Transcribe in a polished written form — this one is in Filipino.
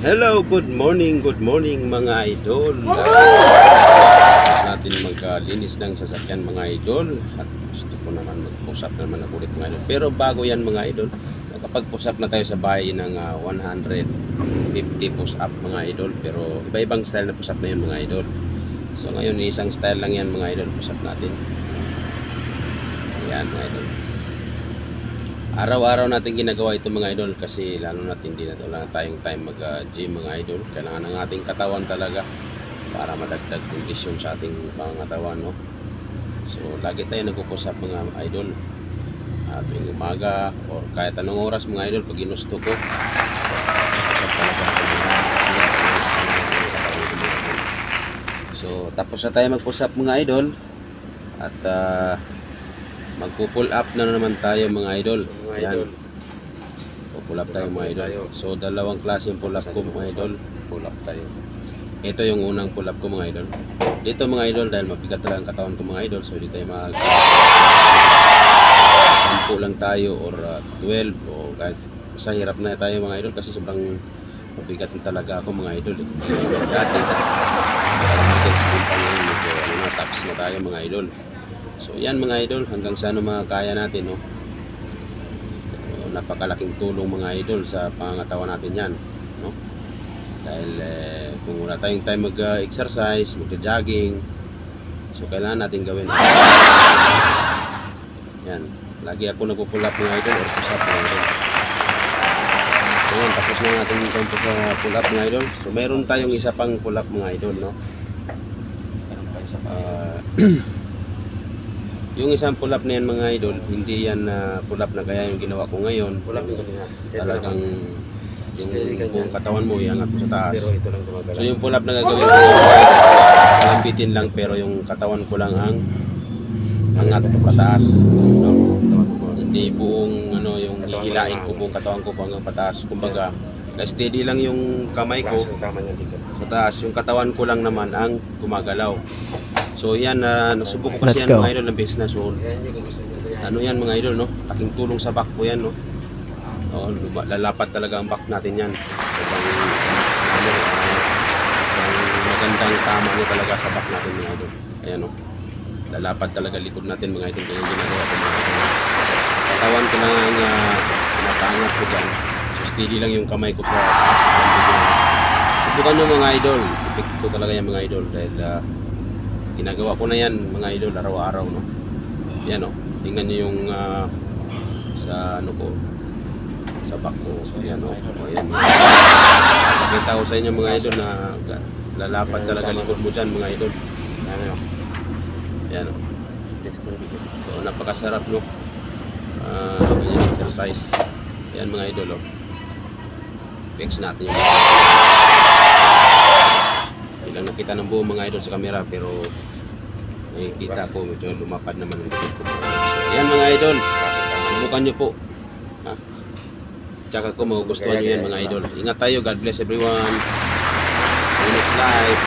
Hello, good morning mga idol. Natin maglinis ng sasakyan mga idol. At gusto ko naman mag-push up naman ako ulit mga idol. Pero bago yan mga idol, nakapag-push up na tayo sa bahay ng 150 push up mga idol. Pero iba-ibang style na push up na yun mga idol. So ngayon isang style lang yan mga idol, push up natin. Ayan mga idol. Araw-araw natin ginagawa ito mga idol kasi lalo natin wala na tayong time mag-gym mga idol. Kailangan ng ating katawan talaga para madagdag kondisyon sa ating pangatawan, no? So lagi tayo nagpo-push up mga idol. Tuwing umaga or kahit anong oras mga idol pag ginusto ko. Push up talaga natin so tapos na tayo mag-push up mga idol at magpo-pull up na naman tayo mga idol. Ayan. Pull up tayo mga idol. So dalawang klase yung pull up ko mga idol. Pull up tayo. Ito yung unang pull up ko mga idol. Dito mga idol dahil mabigat talaga ang katawan ko mga idol. So dito tayo 10 lang tayo or 12 o kahit sa hirap na tayo mga idol kasi sobrang mabigat na talaga ako mga idol. Dati medyo taps na tayo mga idol. So yan mga idol, hanggang sa makakaya natin, no? So, napakalaking tulong mga idol sa pangangatawan natin yan, no? Dahil kung wala tayong time mag-exercise, mag-jogging, so kailangan natin gawin. Yan, lagi ako nagpo-pull up mga idol or push up mga idol. So yan, tapos na natin yung pull up mga idol. So meron tayong isa pang pull up mga idol, no? Yung isang pull up na yan mga idol, hindi yan pull up na kaya yung ginawa ko ngayon. Pull up yung kanina. Talagang yung katawan mo iangat mo sa taas. Pero ito lang gumagalaw. So yung pull up na gagawin ko, lambitin lang pero yung katawan ko lang ang angat pataas. No? Hindi buong yung hihilain ko buong katawan ko hanggang pataas. Kumbaga, steady lang yung kamay ko sa taas. Yung katawan ko lang naman ang gumagalaw. So yan, nasubok ko kasi yan mga idol ng business. So ano yan mga idol, no? Laking tulong sa back ko yan, no? Lalapat talaga ang back natin yan. Sobrang magandang tama niya talaga sa back natin mga idol. Ayan, no? Lalapat talaga likod natin mga idol. Kaya yung ginagawa ko mga idol. Katawan ko lang ang pinapangat ko dyan. So steady lang yung kamay ko sa taas. Subukan nyo mga idol. Epekto talaga yan mga idol. Dahil ginagawa ko na yan mga idol araw-araw, no? Yan, no? Tingnan nyo yung sa ano ko sa back ko. So yan, no? Ayan, pakita ko sa inyo mga idol na lalapad talaga likod mo dyan mga idol. Yan, no? Yan, no? So napakasarap, no? Yung exercise. Yan mga idol, oh. Fix natin yung ilang nakita ng buong mga idol sa camera pero nakikita ko medyo lumapad naman ang likod ko. So yan mga idol, subukan nyo po, ha? Tsaka ko magugustuhan nyo yan mga idol. Ingat tayo, God bless everyone. See you next live.